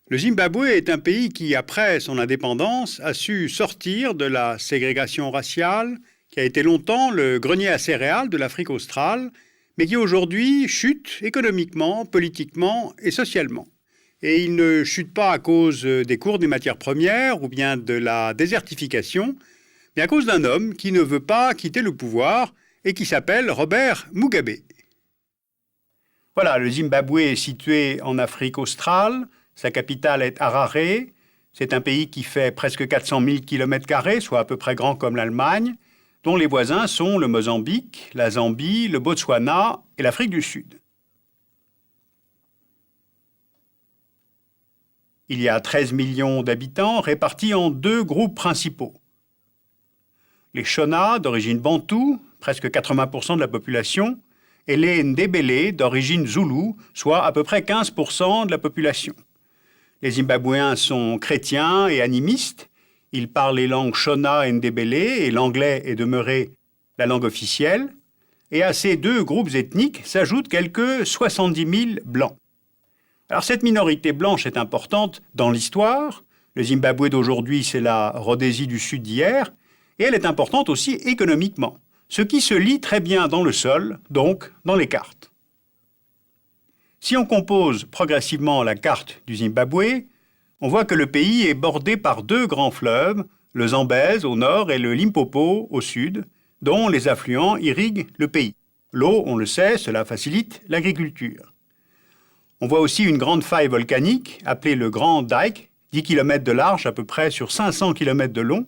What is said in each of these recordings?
Le Zimbabwe est un pays qui, après son indépendance, a su sortir de la ségrégation raciale, qui a été longtemps le grenier à céréales de l'Afrique australe, mais qui aujourd'hui chute économiquement, politiquement et socialement. Et il ne chute pas à cause des cours des matières premières ou bien de la désertification, mais à cause d'un homme qui ne veut pas quitter le pouvoir et qui s'appelle Robert Mugabe. Voilà, le Zimbabwe est situé en Afrique australe. Sa capitale est Harare. C'est un pays qui fait presque 400 000 km², soit à peu près grand comme l'Allemagne, dont les voisins sont le Mozambique, la Zambie, le Botswana et l'Afrique du Sud. Il y a 13 millions d'habitants répartis en deux groupes principaux. Les Shona, d'origine bantoue, presque 80% de la population, et les Ndebele, d'origine zoulou, soit à peu près 15% de la population. Les Zimbabwéens sont chrétiens et animistes. Ils parlent les langues Shona et Ndebele, et l'anglais est demeuré la langue officielle. Et à ces deux groupes ethniques s'ajoutent quelques 70 000 blancs. Alors cette minorité blanche est importante dans l'histoire. Le Zimbabwe d'aujourd'hui, c'est la Rhodésie du Sud d'hier. Et elle est importante aussi économiquement, ce qui se lit très bien dans le sol, donc dans les cartes. Si on compose progressivement la carte du Zimbabwe, on voit que le pays est bordé par deux grands fleuves, le Zambèze au nord et le Limpopo au sud, dont les affluents irriguent le pays. L'eau, on le sait, cela facilite l'agriculture. On voit aussi une grande faille volcanique, appelée le Grand Dike, 10 km de large à peu près sur 500 km de long,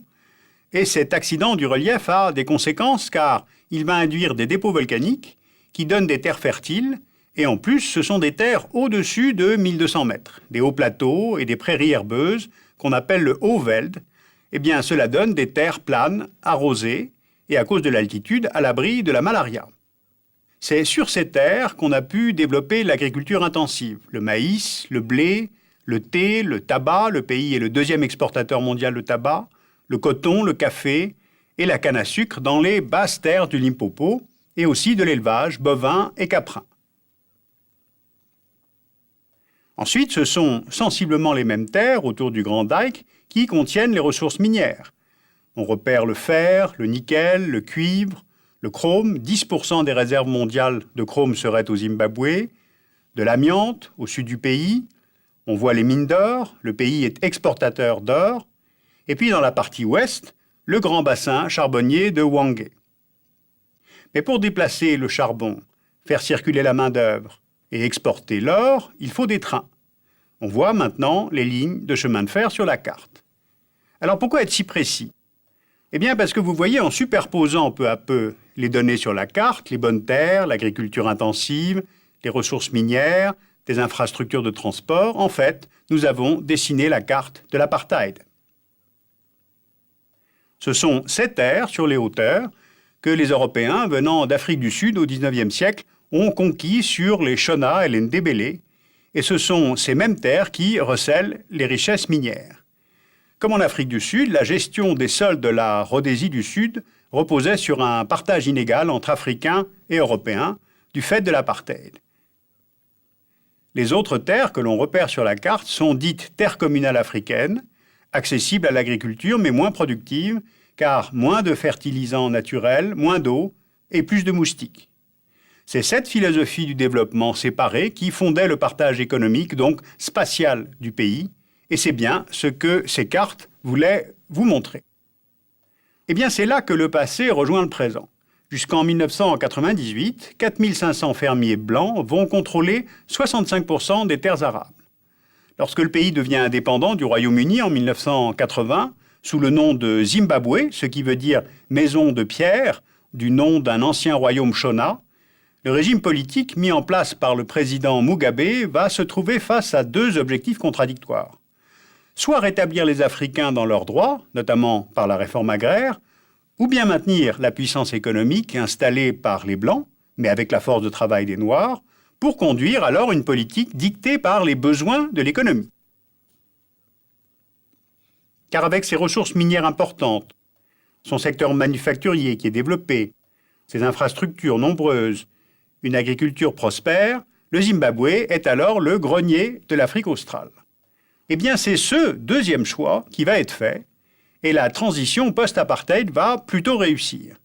et cet accident du relief a des conséquences car il va induire des dépôts volcaniques qui donnent des terres fertiles, et en plus ce sont des terres au-dessus de 1200 mètres, des hauts plateaux et des prairies herbeuses qu'on appelle le Haut-Veld. Eh bien cela donne des terres planes, arrosées, et à cause de l'altitude, à l'abri de la malaria. C'est sur ces terres qu'on a pu développer l'agriculture intensive, le maïs, le blé, le thé, le tabac, le pays est le deuxième exportateur mondial de tabac, le coton, le café et la canne à sucre dans les basses terres du Limpopo et aussi de l'élevage bovin et caprin. Ensuite, ce sont sensiblement les mêmes terres autour du Grand Dike qui contiennent les ressources minières. On repère le fer, le nickel, le cuivre, le chrome, 10% des réserves mondiales de chrome seraient au Zimbabwe, de l'amiante au sud du pays, on voit les mines d'or, le pays est exportateur d'or, et puis dans la partie ouest, le grand bassin charbonnier de Hwange. Mais pour déplacer le charbon, faire circuler la main-d'œuvre et exporter l'or, il faut des trains. On voit maintenant les lignes de chemin de fer sur la carte. Alors pourquoi être si précis ? Eh bien parce que vous voyez en superposant peu à peu les données sur la carte, les bonnes terres, l'agriculture intensive, les ressources minières, des infrastructures de transport, en fait, nous avons dessiné la carte de l'apartheid. Ce sont ces terres sur les hauteurs que les Européens venant d'Afrique du Sud au XIXe siècle ont conquis sur les Shona et les Ndebele, et ce sont ces mêmes terres qui recèlent les richesses minières. Comme en Afrique du Sud, la gestion des sols de la Rhodésie du Sud reposait sur un partage inégal entre Africains et Européens du fait de l'apartheid. Les autres terres que l'on repère sur la carte sont dites terres communales africaines, accessibles à l'agriculture mais moins productives, car moins de fertilisants naturels, moins d'eau et plus de moustiques. C'est cette philosophie du développement séparé qui fondait le partage économique, donc spatial, du pays, et c'est bien ce que ces cartes voulaient vous montrer. Eh bien, c'est là que le passé rejoint le présent. Jusqu'en 1998, 4500 fermiers blancs vont contrôler 65% des terres arables. Lorsque le pays devient indépendant du Royaume-Uni en 1980, sous le nom de Zimbabwe, ce qui veut dire maison de pierre, du nom d'un ancien royaume Shona, le régime politique mis en place par le président Mugabe va se trouver face à deux objectifs contradictoires. Soit rétablir les Africains dans leurs droits, notamment par la réforme agraire, ou bien maintenir la puissance économique installée par les Blancs, mais avec la force de travail des Noirs, pour conduire alors une politique dictée par les besoins de l'économie. Car avec ses ressources minières importantes, son secteur manufacturier qui est développé, ses infrastructures nombreuses, une agriculture prospère, le Zimbabwe est alors le grenier de l'Afrique australe. Eh bien, c'est ce deuxième choix qui va être fait, et la transition post-apartheid va plutôt réussir.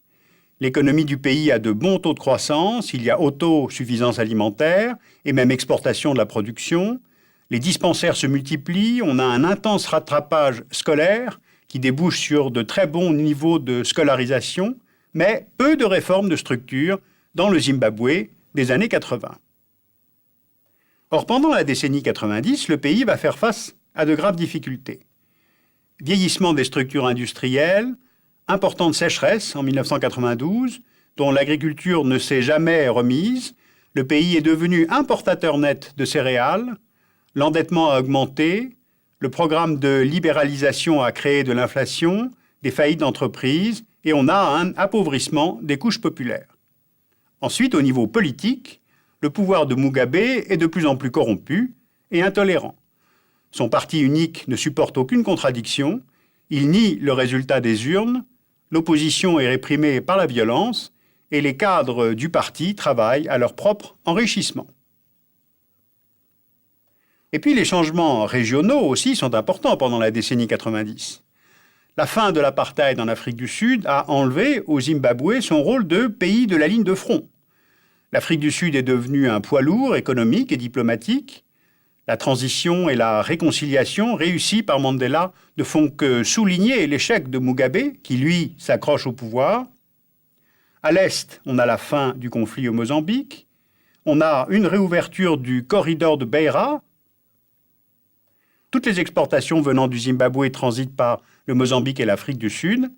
L'économie du pays a de bons taux de croissance, il y a autosuffisance alimentaire et même exportation de la production. Les dispensaires se multiplient, on a un intense rattrapage scolaire qui débouche sur de très bons niveaux de scolarisation, mais peu de réformes de structure dans le Zimbabwe des années 80. Or, pendant la décennie 90, le pays va faire face à de graves difficultés. Vieillissement des structures industrielles, importante sécheresse en 1992, dont l'agriculture ne s'est jamais remise, le pays est devenu importateur net de céréales, l'endettement a augmenté, le programme de libéralisation a créé de l'inflation, des faillites d'entreprises, et on a un appauvrissement des couches populaires. Ensuite, au niveau politique, le pouvoir de Mugabe est de plus en plus corrompu et intolérant. Son parti unique ne supporte aucune contradiction, il nie le résultat des urnes, l'opposition est réprimée par la violence et les cadres du parti travaillent à leur propre enrichissement. Et puis les changements régionaux aussi sont importants pendant la décennie 90. La fin de l'apartheid en Afrique du Sud a enlevé au Zimbabwe son rôle de pays de la ligne de front. L'Afrique du Sud est devenue un poids lourd économique et diplomatique. La transition et la réconciliation réussies par Mandela ne font que souligner l'échec de Mugabe, qui lui s'accroche au pouvoir. À l'Est, on a la fin du conflit au Mozambique. On a une réouverture du corridor de Beira. Toutes les exportations venant du Zimbabwe transitent par le Mozambique et l'Afrique du Sud.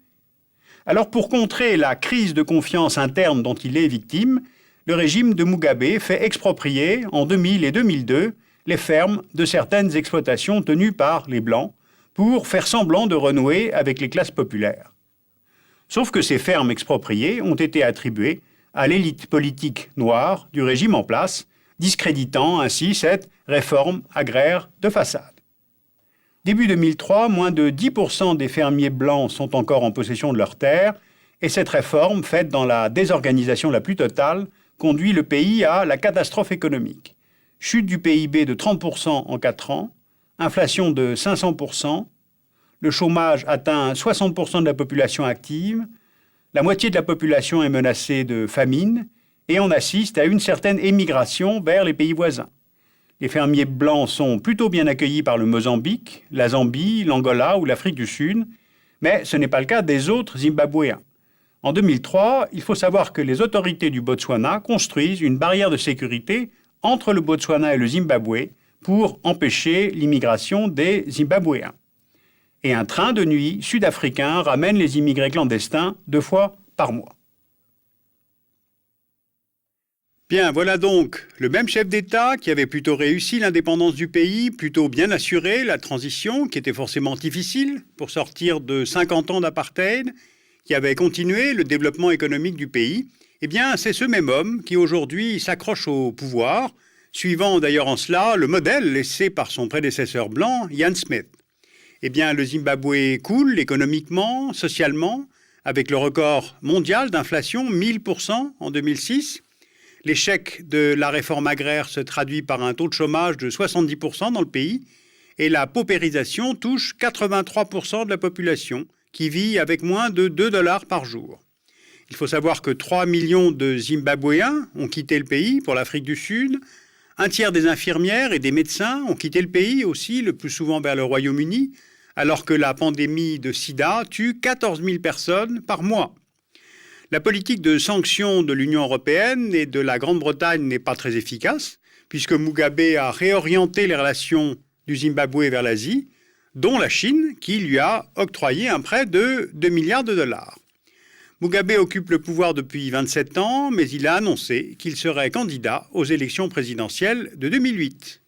Alors pour contrer la crise de confiance interne dont il est victime, le régime de Mugabe fait exproprier en 2000 et 2002 les fermes de certaines exploitations tenues par les Blancs pour faire semblant de renouer avec les classes populaires. Sauf que ces fermes expropriées ont été attribuées à l'élite politique noire du régime en place, discréditant ainsi cette réforme agraire de façade. Début 2003, moins de 10% des fermiers blancs sont encore en possession de leurs terres, et cette réforme, faite dans la désorganisation la plus totale, conduit le pays à la catastrophe économique. Chute du PIB de 30% en 4 ans, inflation de 500%, le chômage atteint 60% de la population active, la moitié de la population est menacée de famine, et on assiste à une certaine émigration vers les pays voisins. Les fermiers blancs sont plutôt bien accueillis par le Mozambique, la Zambie, l'Angola ou l'Afrique du Sud, mais ce n'est pas le cas des autres Zimbabwéens. En 2003, il faut savoir que les autorités du Botswana construisent une barrière de sécurité entre le Botswana et le Zimbabwe pour empêcher l'immigration des Zimbabwéens. Et un train de nuit sud-africain ramène les immigrés clandestins 2 fois par mois. Bien, voilà donc le même chef d'État qui avait plutôt réussi l'indépendance du pays, plutôt bien assuré la transition, qui était forcément difficile pour sortir de 50 ans d'apartheid, qui avait continué le développement économique du pays. Eh bien, c'est ce même homme qui aujourd'hui s'accroche au pouvoir, suivant d'ailleurs en cela le modèle laissé par son prédécesseur blanc, Ian Smith. Eh bien, le Zimbabwe coule économiquement, socialement, avec le record mondial d'inflation, 1000% en 2006. L'échec de la réforme agraire se traduit par un taux de chômage de 70% dans le pays et la paupérisation touche 83% de la population qui vit avec moins de 2 $ par jour. Il faut savoir que 3 millions de Zimbabwéens ont quitté le pays pour l'Afrique du Sud. Un tiers des infirmières et des médecins ont quitté le pays aussi, le plus souvent vers le Royaume-Uni, alors que la pandémie de sida tue 14 000 personnes par mois. La politique de sanctions de l'Union européenne et de la Grande-Bretagne n'est pas très efficace, puisque Mugabe a réorienté les relations du Zimbabwe vers l'Asie, dont la Chine, qui lui a octroyé un prêt de 2 milliards de dollars. Mugabe occupe le pouvoir depuis 27 ans, mais il a annoncé qu'il serait candidat aux élections présidentielles de 2008.